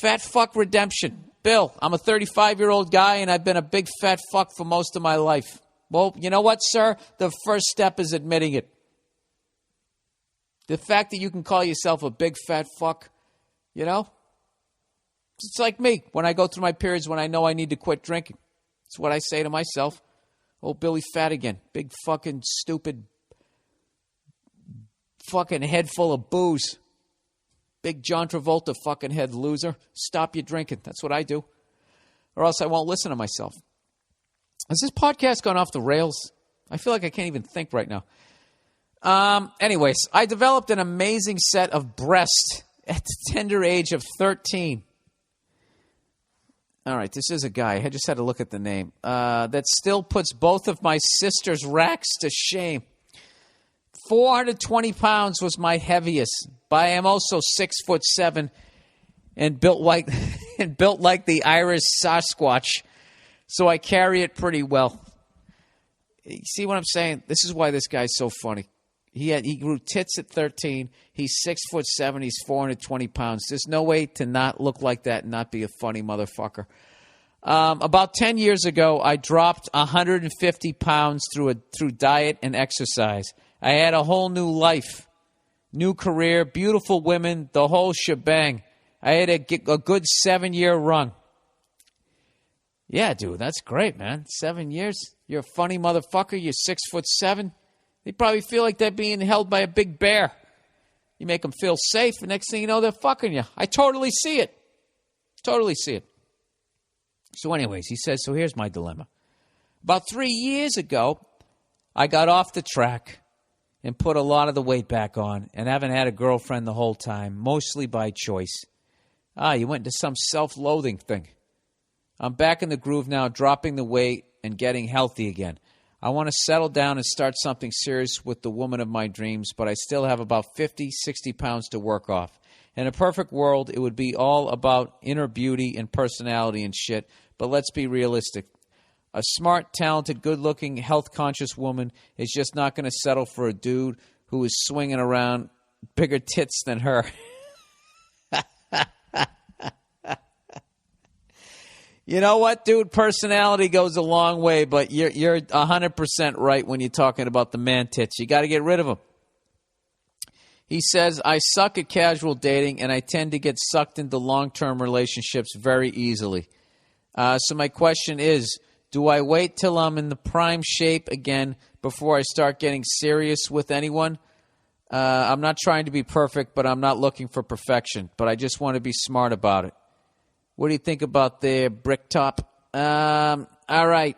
Fat fuck redemption. Bill, I'm a 35-year-old guy, and I've been a big fat fuck for most of my life. Well, you know what, sir? The first step is admitting it. The fact that you can call yourself a big fat fuck, you know? It's like me when I go through my periods when I know I need to quit drinking. It's what I say to myself. Oh, Billy Fat again. Big fucking stupid fucking head full of booze. Big John Travolta fucking head loser. Stop your drinking. That's what I do. Or else I won't listen to myself. Has this podcast gone off the rails? I feel like I can't even think right now. Anyways, I developed an amazing set of breasts at the tender age of 13. All right, this is a guy. I just had to look at the name. That still puts both of my sister's racks to shame. 420 pounds was my heaviest, but I am also 6'7" and built like the Irish Sasquatch, so I carry it pretty well. You see what I'm saying? This is why this guy's so funny. He grew tits at 13. He's 6'7". He's 420 pounds. There's no way to not look like that and not be a funny motherfucker. About 10 years ago, I dropped 150 pounds through diet and exercise. I had a whole new life, new career, beautiful women, the whole shebang. I had a good 7-year run. Yeah, dude, that's great, man. 7 years. You're a funny motherfucker. You're 6'7". They probably feel like they're being held by a big bear. You make them feel safe, and next thing you know, they're fucking you. I totally see it. Totally see it. So anyways, he says, so here's my dilemma. About 3 years ago, I got off the track and put a lot of the weight back on and haven't had a girlfriend the whole time, mostly by choice. You went into some self-loathing thing. I'm back in the groove now, dropping the weight and getting healthy again. I want to settle down and start something serious with the woman of my dreams, but I still have about 50, 60 pounds to work off. In a perfect world, it would be all about inner beauty and personality and shit, but let's be realistic. A smart, talented, good-looking, health-conscious woman is just not going to settle for a dude who is swinging around bigger tits than her. You know what, dude? Personality goes a long way, but you're 100% right when you're talking about the man tits. You got to get rid of them. He says, I suck at casual dating, and I tend to get sucked into long-term relationships very easily. So my question is, do I wait till I'm in the prime shape again before I start getting serious with anyone? I'm not trying to be perfect, but I'm not looking for perfection. But I just want to be smart about it. What do you think about the brick top? All right.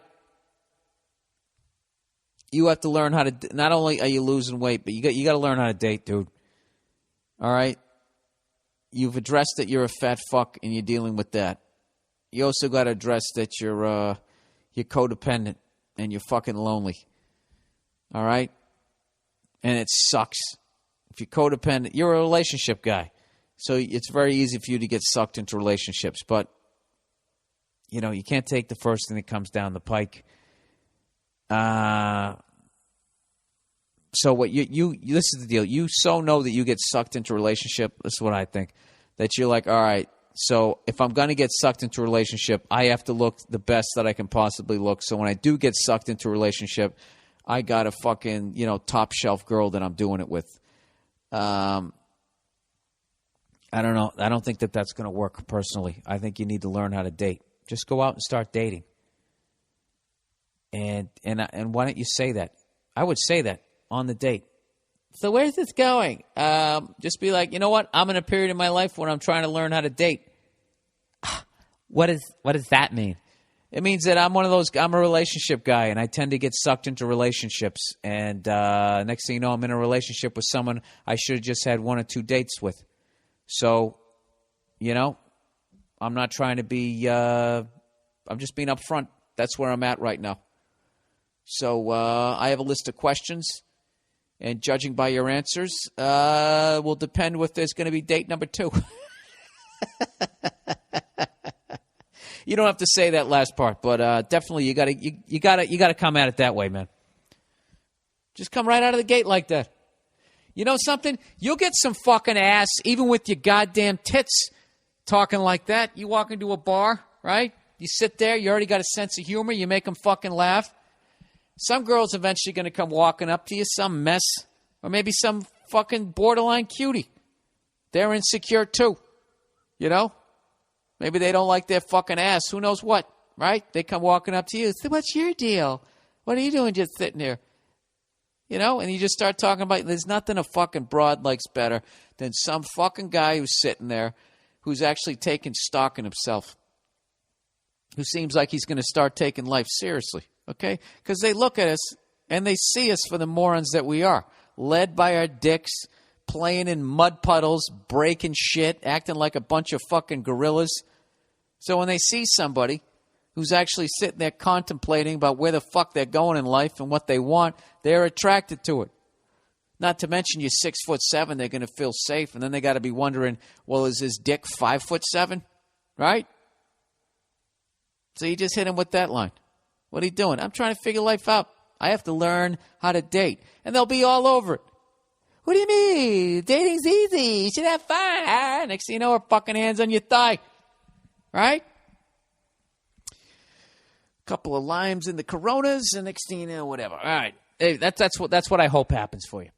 You have to learn how to. Not only are you losing weight, but you got to learn how to date, dude. All right. You've addressed that you're a fat fuck and you're dealing with that. You also got to address that you're codependent and you're fucking lonely. All right. And it sucks. If you're codependent, you're a relationship guy. So it's very easy for you to get sucked into relationships. But, you know, you can't take the first thing that comes down the pike. So what you this is the deal. You so know that you get sucked into a relationship. This is what I think. That you're like, all right, so if I'm going to get sucked into a relationship, I have to look the best that I can possibly look. So when I do get sucked into a relationship, I got a fucking, top shelf girl that I'm doing it with. I don't know. I don't think that that's going to work personally. I think you need to learn how to date. Just go out and start dating. And why don't you say that? I would say that on the date. So where's this going? Just be like, you know what? I'm in a period in my life when I'm trying to learn how to date. What does that mean? It means that I'm a relationship guy, and I tend to get sucked into relationships. And next thing you know, I'm in a relationship with someone I should have just had 1 or 2 dates with. So, I'm not trying to be, I'm just being upfront. That's where I'm at right now. So I have a list of questions, and judging by your answers, will depend if there's going to be date number 2. You don't have to say that last part, but definitely you gotta come at it that way, man. Just come right out of the gate like that. You know something? You'll get some fucking ass, even with your goddamn tits, talking like that. You walk into a bar, right? You sit there. You already got a sense of humor. You make them fucking laugh. Some girl's eventually going to come walking up to you, some mess, or maybe some fucking borderline cutie. They're insecure too, you know? Maybe they don't like their fucking ass. Who knows what, right? They come walking up to you. What's your deal? What are you doing just sitting here? You know? And you just start talking about, there's nothing a fucking broad likes better than some fucking guy who's sitting there who's actually taking stock in himself, who seems like he's going to start taking life seriously, okay? Because they look at us and they see us for the morons that we are, led by our dicks, playing in mud puddles, breaking shit, acting like a bunch of fucking gorillas. So when they see somebody who's actually sitting there contemplating about where the fuck they're going in life and what they want, they're attracted to it. Not to mention you're 6'7", they're going to feel safe, and then they got to be wondering, well, is his dick 5'7", right? So you just hit him with that line. What are you doing? I'm trying to figure life out. I have to learn how to date. And they'll be all over it. What do you mean? Dating's easy. You should have fun. Next thing you know, her fucking hands on your thigh. Right? Couple of limes in the Coronas, and next thing you know, whatever. All right. Hey, that's what I hope happens for you.